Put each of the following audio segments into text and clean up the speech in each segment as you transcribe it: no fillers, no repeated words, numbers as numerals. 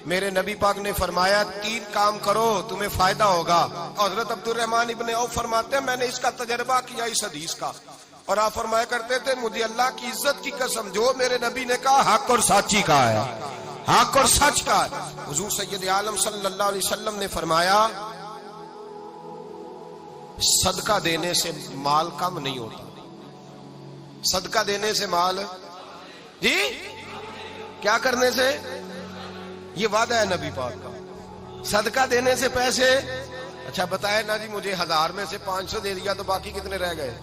میرے نبی پاک نے فرمایا 3 کام کرو تمہیں فائدہ ہوگا. حضرت عبد الرحمن ابن عوف فرماتے ہیں میں نے اس کا تجربہ کیا اس حدیث کا, اور آپ فرمایا کرتے تھے مجھے اللہ کی عزت کی قسم جو میرے نبی نے کہا حق اور سچی کہا ہے, حق اور سچ کا. حضور سید عالم صلی اللہ علیہ وسلم نے فرمایا صدقہ دینے سے مال کم نہیں ہوتا. صدقہ دینے سے مال جی کیا کرنے سے, یہ وعدہ ہے نبی پاک کا. صدقہ دینے سے پیسے, اچھا بتائے نا جی مجھے 1000 میں سے 500 دے دیا تو باقی کتنے رہ گئے؟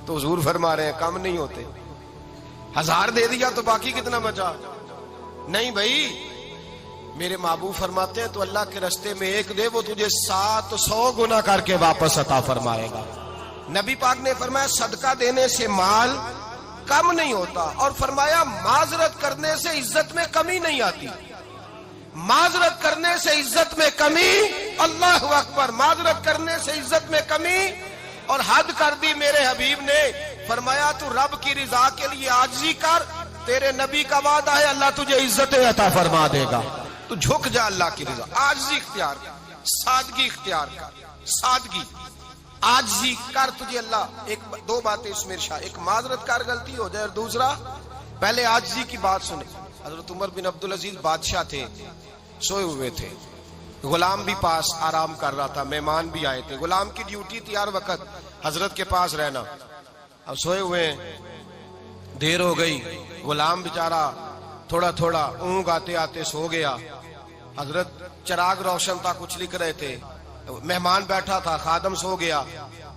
تو حضور فرما رہے ہیں کم نہیں ہوتے. 1000 دے دیا تو باقی کتنا بچا؟ نہیں بھائی, میرے محبوب فرماتے ہیں تو اللہ کے رستے میں 1 دے وہ تجھے 700 گنا کر کے واپس عطا فرمائے گا. نبی پاک نے فرمایا صدقہ دینے سے مال کم نہیں ہوتا, اور فرمایا معذرت کرنے سے عزت میں کمی نہیں آتی. معذرت کرنے سے عزت میں کمی, اللہ اکبر, معذرت کرنے سے عزت میں کمی. اور حد کر دی میرے حبیب نے, فرمایا تو رب کی رضا کے لیے عاجزی کر, تیرے نبی کا وعدہ ہے اللہ تجھے عزت عطا فرما دے گا. تو جھک جا اللہ کی رضا, عاجزی اختیار کر, سادگی اختیار کر, سادگی عاجزی کر, تجھے اللہ. 2 باتیں اس میں ارشاد, ایک معذرت کر غلطی ہو جائے, اور دوسرا پہلے عاجزی کی بات سنے. حضرت عمر بن عبدالعزیز بادشاہ تھے, سوئے ہوئے تھے, غلام بھی پاس آرام کر رہا تھا, مہمان بھی آئے تھے. غلام کی ڈیوٹی تھی ہر وقت حضرت کے پاس رہنا. اب سوئے ہوئے, دیر ہو گئی, غلام بیچارہ تھوڑا تھوڑا اونگ آتے آتے سو گیا. حضرت چراغ روشن تھا, کچھ لکھ رہے تھے, مہمان بیٹھا تھا, خادم سو گیا.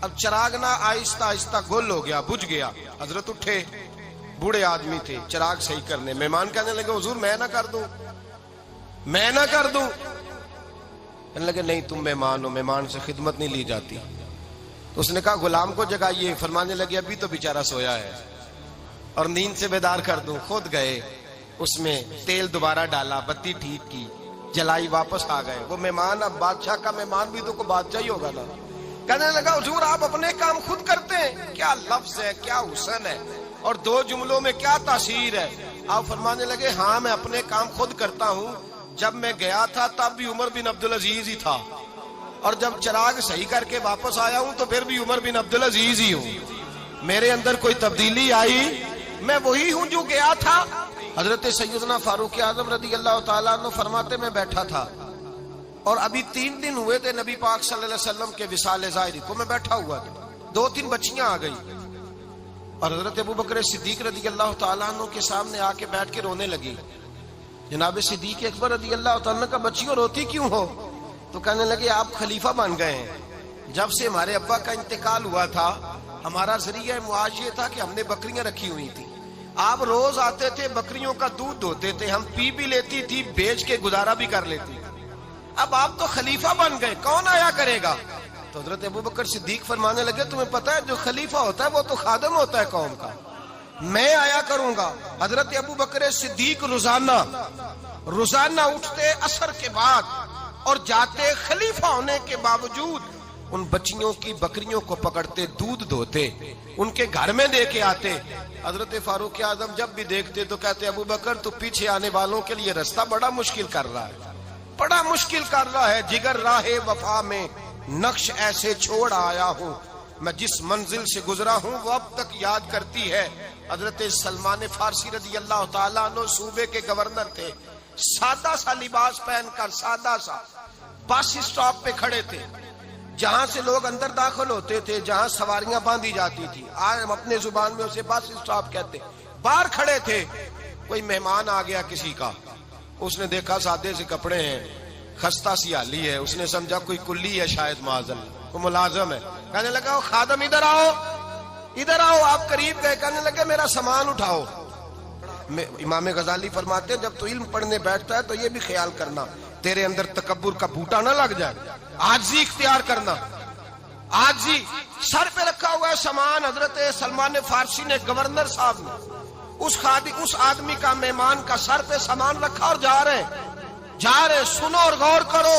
اب چراغ نہ آہستہ آہستہ گل ہو گیا, بجھ گیا. حضرت اٹھے, بوڑھے آدمی تھے, چراغ صحیح کرنے. مہمان کہنے لگے حضور میں نہ کر دوں, میں نہ کر دوں. کہنے لگے نہیں تم مہمان ہو, مہمان سے خدمت نہیں لی جاتی. تو اس نے کہا غلام کو جگائیے. فرمانے لگے ابھی تو بیچارہ سویا ہے اور نیند سے بیدار کر دوں. خود گئے, اس میں تیل دوبارہ ڈالا, بتی ٹھیک کی, جلائی, واپس آ گئے. وہ مہمان, اب بادشاہ کا مہمان بھی تو کوئی بادشاہ ہی ہوگا نا. کہنے لگا حضور آپ اپنے کام خود کرتے ہیں, کیا لفظ ہے, کیا حسن ہے, اور 2 جملوں میں کیا تاثیر ہے. آپ فرمانے لگے ہاں میں اپنے کام خود کرتا ہوں. جب میں گیا تھا تب بھی عمر بن عبدالعزیز ہی تھا, اور جب چراغ صحیح کر کے واپس آیا ہوں تو پھر بھی عمر بن عبدالعزیز ہی ہوں. میرے اندر کوئی تبدیلی آئی, میں وہی ہوں جو گیا تھا. حضرت سیدنا فاروق اعظم رضی اللہ تعالیٰ عنہ فرماتے میں بیٹھا تھا, اور ابھی 3 دن ہوئے تھے نبی پاک صلی اللہ علیہ وسلم کے وصال ظاہری کو. میں بیٹھا ہوا تھا, 2-3 بچیاں آ گئی, اور حضرت ابوبکر صدیق رضی اللہ تعالیٰ عنہ کے سامنے آ کے بیٹھ کے رونے لگی. جناب صدیق اکبر رضی اللہ تعالیٰ کا بچیوں روتی کیوں ہو؟ تو کہنے لگے آپ خلیفہ بن گئے ہیں. جب سے ہمارے ابا کا انتقال ہوا تھا ہمارا ذریعہ معاش یہ تھا کہ ہم نے بکریاں رکھی ہوئی تھی. آپ روز آتے تھے, بکریوں کا دودھ دھوتے تھے, ہم پی بھی لیتی تھی, بیچ کے گزارا بھی کر لیتی. اب آپ تو خلیفہ بن گئے, کون آیا کرے گا؟ تو حضرت ابوبکر صدیق فرمانے لگے تمہیں پتہ ہے جو خلیفہ ہوتا ہے وہ تو خادم ہوتا ہے قوم کا, میں آیا کروں گا. حضرت ابوبکر صدیق روزانہ اٹھتے عصر کے بعد اور جاتے, خلیفہ ہونے کے باوجود ان بچیوں کی بکریوں کو پکڑتے, دودھ دھوتے, ان کے گھر میں دے کے آتے. حضرت فاروق اعظم جب بھی دیکھتے تو کہتے ابوبکر تو پیچھے آنے والوں کے لیے رستہ بڑا مشکل کر رہا ہے, بڑا مشکل کر رہا ہے. جگر راہ وفا میں نقش ایسے چھوڑ آیا ہوں, میں جس منزل سے گزرا ہوں وہ اب تک یاد کرتی ہے. حضرت سلمان فارسی رضی اللہ تعالیٰ عنہ صوبے کے گورنر تھے, سادہ سا لباس پہن کر, سادہ سا, بس اسٹاپ پہ کھڑے تھے, جہاں سے لوگ اندر داخل ہوتے تھے, جہاں سواریاں باندھی جاتی تھی, آج ہم اپنے زبان میں اسے بس اسٹاپ کہتے. باہر کھڑے تھے, کوئی مہمان آ گیا کسی کا, اس نے دیکھا سادے سے کپڑے ہیں, خستہ سی حالی ہے, اس نے سمجھا کوئی کلی ہے شاید, معاذ وہ ملازم ہے. کہنے لگا خادم ادھر آؤ, ادھر آؤ. آپ قریب گئے, کہنے لگے میرا سامان اٹھاؤ. امام غزالی فرماتے ہیں جب تو علم پڑھنے بیٹھتا ہے تو یہ بھی خیال کرنا تیرے اندر تکبر کا بوٹا نہ لگ جائے, عاجزی اختیار کرنا. عاجزی, سر پہ رکھا ہوا ہے سامان. حضرت سلمان فارسی نے, گورنر صاحب نے, اس آدمی کا, مہمان کا سر پہ سامان رکھا اور جا رہے. سنو اور غور کرو.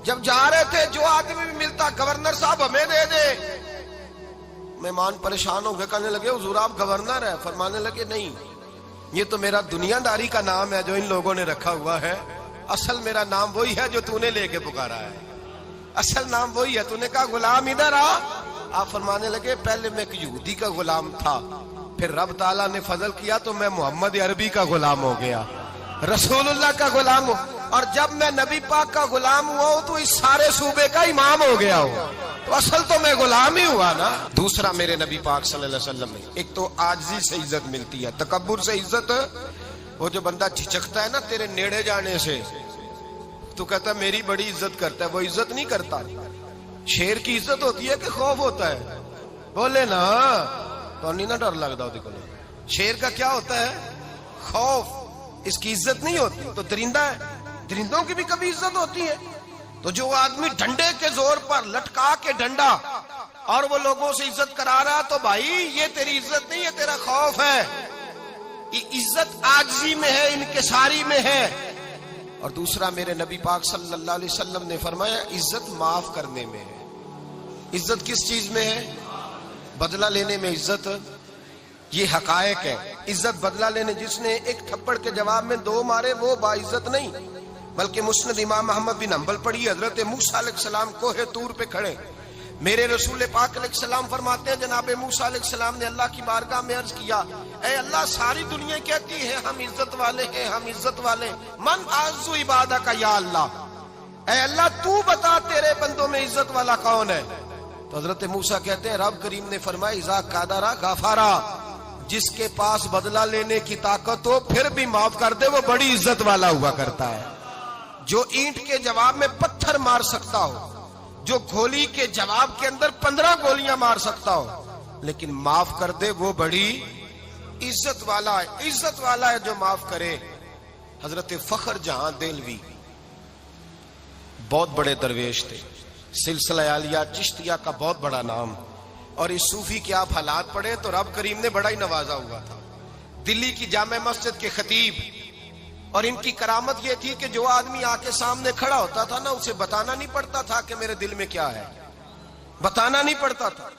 جب جا رہے تھے جو آدمی بھی ملتا, گورنر صاحب ہمیں دے دے. مہمان پریشان ہو گئے, کہنے لگے حضور آپ گورنر ہیں؟ فرمانے لگے نہیں, یہ تو میرا دنیا داری کا نام ہے جو ان لوگوں نے رکھا ہوا ہے، اصل میرا نام وہی ہے جو تو نے لے کے پکارا ہے، اصل نام وہی ہے۔ تو نے کہا غلام ادھر آ، آپ فرمانے لگے پہلے میں ایک یہودی کا غلام تھا، پھر رب تعالیٰ نے فضل کیا تو میں محمد عربی کا غلام ہو گیا، رسول اللہ کا غلام ہو، اور جب میں نبی پاک کا غلام ہوا ہوں تو اس سارے صوبے کا امام ہو گیا ہوں، تو اصل تو میں غلام ہی ہوا نا۔ دوسرا میرے نبی پاک صلی اللہ علیہ وسلم میں ایک تو عاجزی سے عزت ملتی ہے، تکبر سے عزت، وہ جو بندہ جھجکتا ہے نا تیرے نیڑے جانے سے، تو کہتا ہے میری بڑی عزت کرتا ہے، وہ عزت نہیں کرتا۔ شیر کی عزت ہوتی ہے کہ خوف ہوتا ہے؟ بولے نا، تو نہیں نہ ڈر لگتا ہوتی کو۔ شیر کا کیا ہوتا ہے؟ خوف، اس کی عزت نہیں ہوتی۔ تو درندہ ہے، درندوں کی بھی کبھی عزت ہوتی ہے؟ تو جو آدمی ڈنڈے کے زور پر لٹکا کے ڈنڈا اور وہ لوگوں سے عزت کرا رہا، تو بھائی یہ تیری عزت نہیں ہے، تیرا خوف ہے۔ عزت عاجزی میں ہے، انکساری میں ہے۔ اور دوسرا میرے نبی پاک صلی اللہ علیہ وسلم نے فرمایا عزت معاف کرنے میں ہے۔ عزت کس چیز میں ہے؟ بدلہ لینے میں عزت، یہ حقائق ہے۔ عزت بدلہ لینے، جس نے ایک تھپڑ کے جواب میں 2 مارے وہ باعزت نہیں، بلکہ مسند امام احمد بن حنبل پڑھی، حضرت موسیٰ علیہ السلام کوہ طور پہ کھڑے، میرے رسول پاک علیہ السلام فرماتے ہیں جناب موسیٰ علیہ السلام نے اللہ کی بارگاہ میں عرض کیا، اے اللہ ساری دنیا کہتی ہے ہم عزت والے ہیں، ہم عزت والے، من اعز عبادک یا اللہ، اے اللہ تو بتا تیرے بندوں میں عزت والا کون ہے؟ تو حضرت موسیٰ کہتے ہیں رب کریم نے فرمایا اذا قادرا غفارا، جس کے پاس بدلہ لینے کی طاقت ہو پھر بھی معاف کر دے وہ بڑی عزت والا ہوا کرتا ہے۔ جو اینٹ کے جواب میں پتھر مار سکتا ہو، جو گولی کے جواب کے اندر 15 گولیاں مار سکتا ہو، لیکن معاف کر دے وہ بڑی عزت والا ہے۔ عزت والا ہے جو معاف کرے۔ حضرت فخر جہاں دہلوی بہت بڑے درویش تھے، سلسلہ عالیہ چشتیہ کا بہت بڑا نام، اور اس صوفی کے آپ حالات پڑھیں تو رب کریم نے بڑا ہی نوازا ہوا تھا۔ دلی کی جامع مسجد کے خطیب، اور ان کی کرامت یہ تھی کہ جو آدمی آ کے سامنے کھڑا ہوتا تھا نا اسے بتانا نہیں پڑتا تھا کہ میرے دل میں کیا ہے، بتانا نہیں پڑتا تھا۔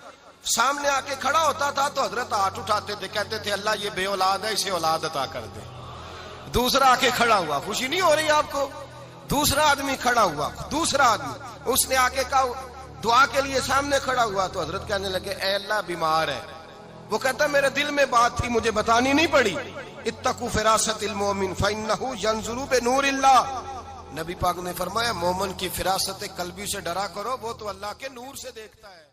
سامنے آ کے کھڑا ہوتا تھا تو حضرت ہاتھ اٹھاتے تھے، کہتے تھے اللہ یہ بے اولاد ہے اسے اولاد عطا کر دے۔ دوسرا آ کے کھڑا ہوا، خوشی نہیں ہو رہی آپ کو؟ دوسرا آدمی کھڑا ہوا، دوسرا آدمی، اس نے آ کے کہا دعا کے لیے سامنے کھڑا ہوا تو حضرت کہنے لگے اے اللہ بیمار ہے، وہ کہتا میرے دل میں بات تھی مجھے بتانی نہیں پڑی، اتقوا فراست المومن فإنہ ینظر بنور اللہ، نبی پاک نے فرمایا مومن کی فراست قلبی سے ڈرا کرو، وہ تو اللہ کے نور سے دیکھتا ہے۔